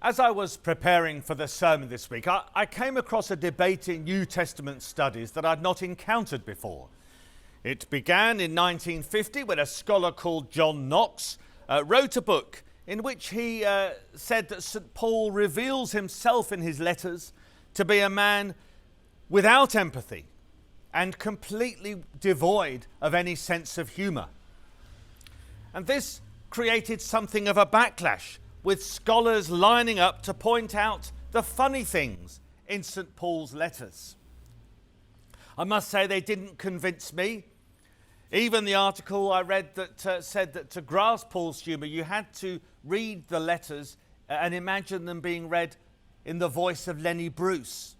As I was preparing for the sermon this week, I came across a debate in New Testament studies that I'd not encountered before. It began in 1950 when a scholar called John Knox wrote a book in which he said that St. Paul reveals himself in his letters to be a man without empathy and completely devoid of any sense of humour. And this created something of a backlash, with scholars lining up to point out the funny things in St. Paul's letters. I must say they didn't convince me. Even the article I read that said that to grasp Paul's humour, you had to read the letters and imagine them being read in the voice of Lenny Bruce.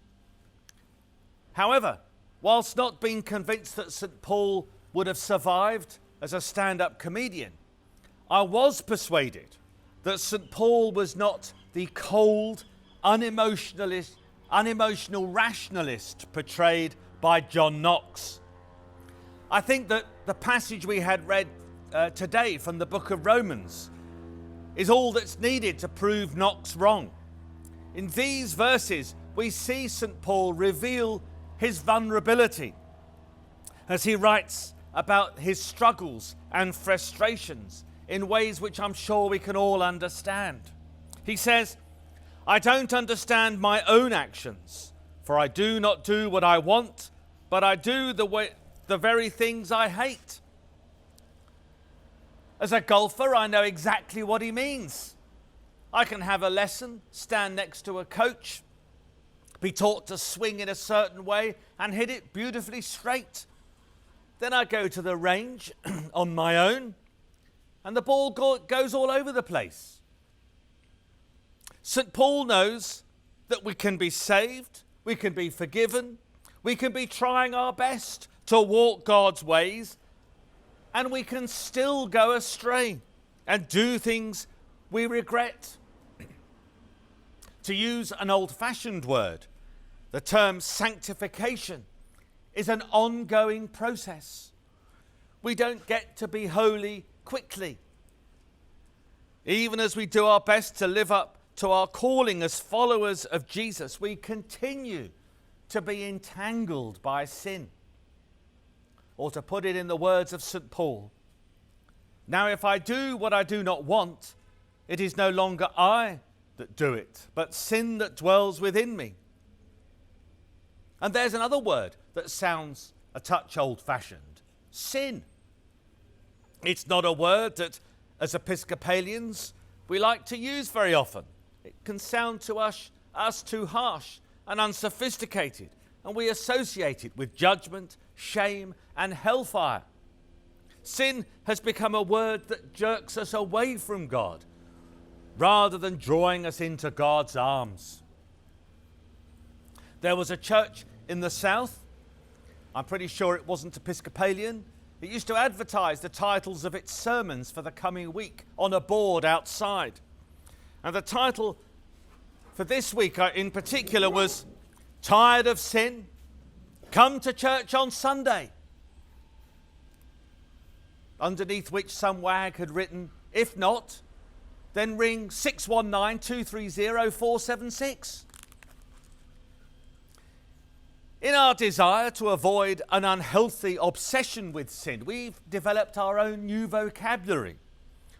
However, whilst not being convinced that St. Paul would have survived as a stand-up comedian, I was persuaded that St. Paul was not the cold, unemotional rationalist portrayed by John Knox. I think that the passage we had read today from the book of Romans is all that's needed to prove Knox wrong. In these verses, we see St. Paul reveal his vulnerability as he writes about his struggles and frustrations in ways which I'm sure we can all understand. He says, "I don't understand my own actions, for I do not do what I want, but I do the very things I hate." As a golfer, I know exactly what he means. I can have a lesson, stand next to a coach, be taught to swing in a certain way and hit it beautifully straight. Then I go to the range on my own, and the ball goes all over the place. St. Paul knows that we can be saved, we can be forgiven, we can be trying our best to walk God's ways, and we can still go astray and do things we regret. To use an old-fashioned word, the term sanctification is an ongoing process. We don't get to be holy quickly. Even as we do our best to live up to our calling as followers of Jesus, we continue to be entangled by sin. Or to put it in the words of St. Paul, "Now if I do what I do not want, it is no longer I that do it, but sin that dwells within me." And there's another word that sounds a touch old-fashioned: sin. It's not a word that, as Episcopalians, we like to use very often. It can sound to us too harsh and unsophisticated, and we associate it with judgment, shame, and hellfire. Sin has become a word that jerks us away from God, rather than drawing us into God's arms. There was a church in the south, I'm pretty sure it wasn't Episcopalian. It used to advertise the titles of its sermons for the coming week on a board outside. And the title for this week in particular was "Tired of Sin? Come to church on Sunday." Underneath which some wag had written, "If not, then ring 619-230-476. In our desire to avoid an unhealthy obsession with sin, we've developed our own new vocabulary.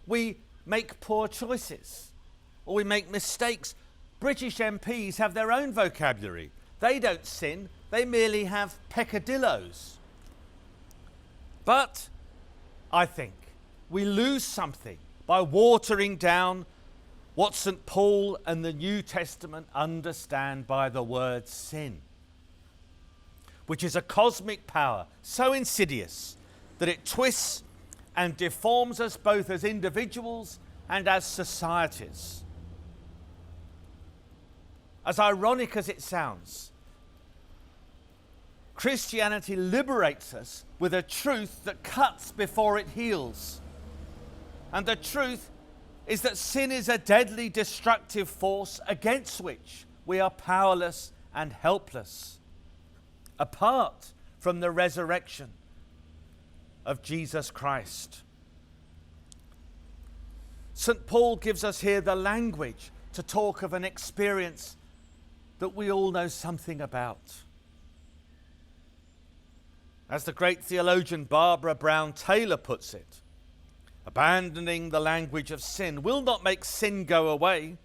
We make poor choices, or we make mistakes. British MPs have their own vocabulary. They don't sin, they merely have peccadillos. But I think we lose something by watering down what St. Paul and the New Testament understand by the word sin, which is a cosmic power so insidious that it twists and deforms us both as individuals and as societies. As ironic as it sounds, Christianity liberates us with a truth that cuts before it heals. And the truth is that sin is a deadly, destructive force against which we are powerless and helpless, apart from the resurrection of Jesus Christ. St. Paul gives us here the language to talk of an experience that we all know something about. As the great theologian Barbara Brown Taylor puts it, abandoning the language of sin will not make sin go away.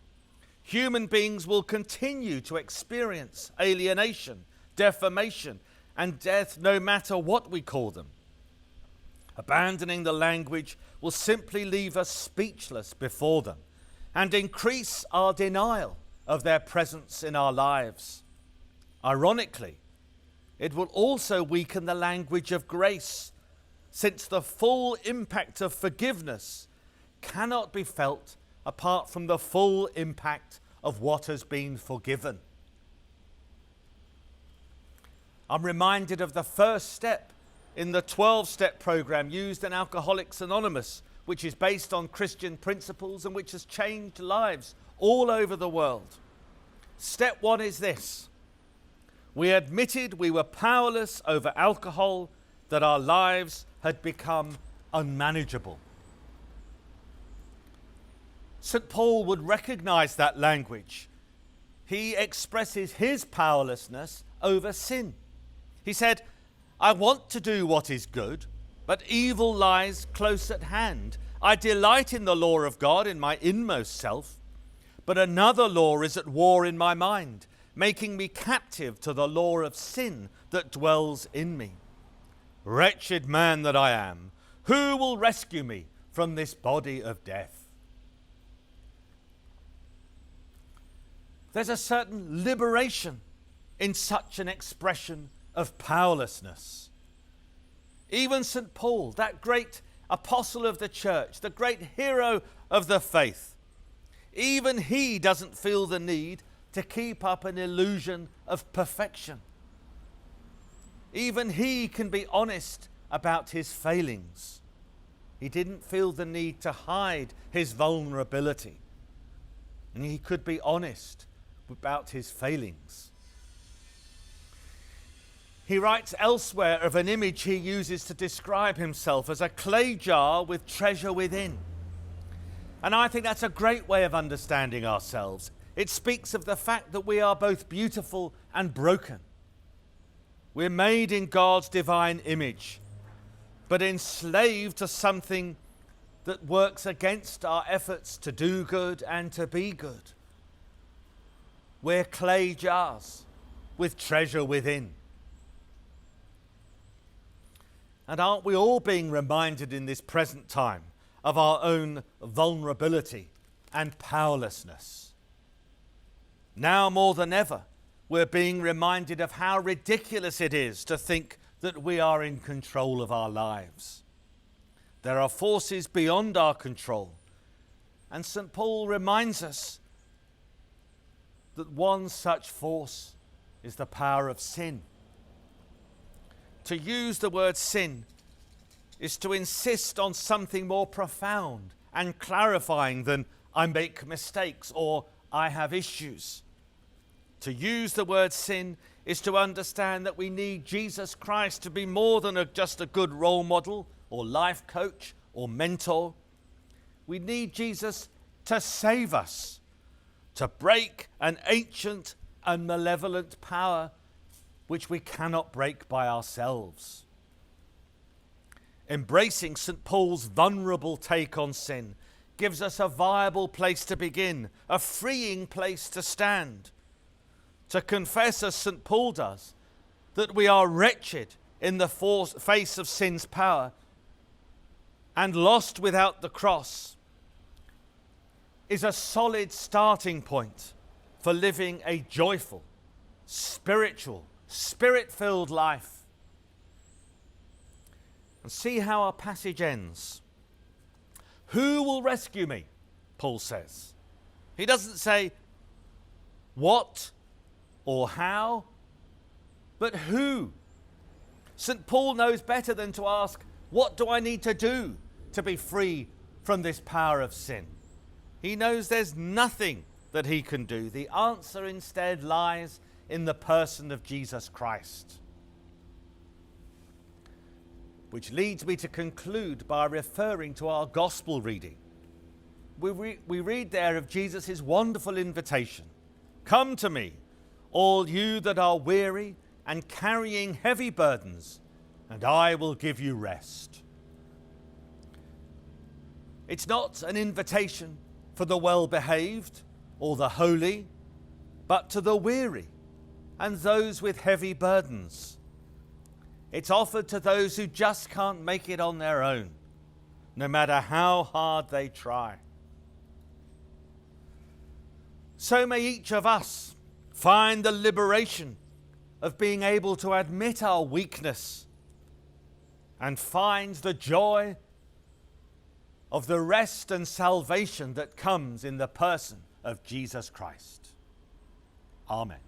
Human beings will continue to experience alienation, defamation, and death no matter what we call them. Abandoning the language will simply leave us speechless before them and increase our denial of their presence in our lives. Ironically, it will also weaken the language of grace, since the full impact of forgiveness cannot be felt apart from the full impact of what has been forgiven. I'm reminded of the first step in the 12-step program used in Alcoholics Anonymous, which is based on Christian principles and which has changed lives all over the world. Step 1 is this: we admitted we were powerless over alcohol, that our lives had become unmanageable. St. Paul would recognize that language. He expresses his powerlessness over sin. He said, I want to do what is good, but evil lies close at hand. I delight in the law of God in my inmost self, but another law is at war in my mind, making me captive to the law of sin that dwells in me. Wretched man that I am, who will rescue me from this body of death? There's a certain liberation in such an expression of powerlessness. Even St. Paul, that great apostle of the church, the great hero of the faith, even he doesn't feel the need to keep up an illusion of perfection. Even he can be honest about his failings. He didn't feel the need to hide his vulnerability, and he could be honest about his failings. He writes elsewhere of an image he uses to describe himself as a clay jar with treasure within. And I think that's a great way of understanding ourselves. It speaks of the fact that we are both beautiful and broken. We're made in God's divine image, but enslaved to something that works against our efforts to do good and to be good. We're clay jars with treasure within. And aren't we all being reminded in this present time of our own vulnerability and powerlessness? Now more than ever, we're being reminded of how ridiculous it is to think that we are in control of our lives. There are forces beyond our control, and St. Paul reminds us that one such force is the power of sin. To use the word sin is to insist on something more profound and clarifying than I make mistakes or I have issues. To use the word sin is to understand that we need Jesus Christ to be more than just a good role model or life coach or mentor. We need Jesus to save us, to break an ancient and malevolent power which we cannot break by ourselves. Embracing St. Paul's vulnerable take on sin gives us a viable place to begin, a freeing place to stand. To confess, as St. Paul does, that we are wretched in the face of sin's power and lost without the cross is a solid starting point for living a joyful, spiritual, Spirit-filled life. And see how our passage ends. Who will rescue me? Paul says. He doesn't say what or how, but who. St. Paul knows better than to ask, what do I need to do to be free from this power of sin? He knows there's nothing that he can do. The answer instead lies in the person of Jesus Christ. Which leads me to conclude by referring to our gospel reading. we read there of Jesus' wonderful invitation. Come to me, all you that are weary and carrying heavy burdens, and I will give you rest. It's not an invitation for the well-behaved or the holy, but to the weary and those with heavy burdens. It's offered to those who just can't make it on their own, no matter how hard they try. So may each of us find the liberation of being able to admit our weakness and find the joy of the rest and salvation that comes in the person of Jesus Christ. Amen.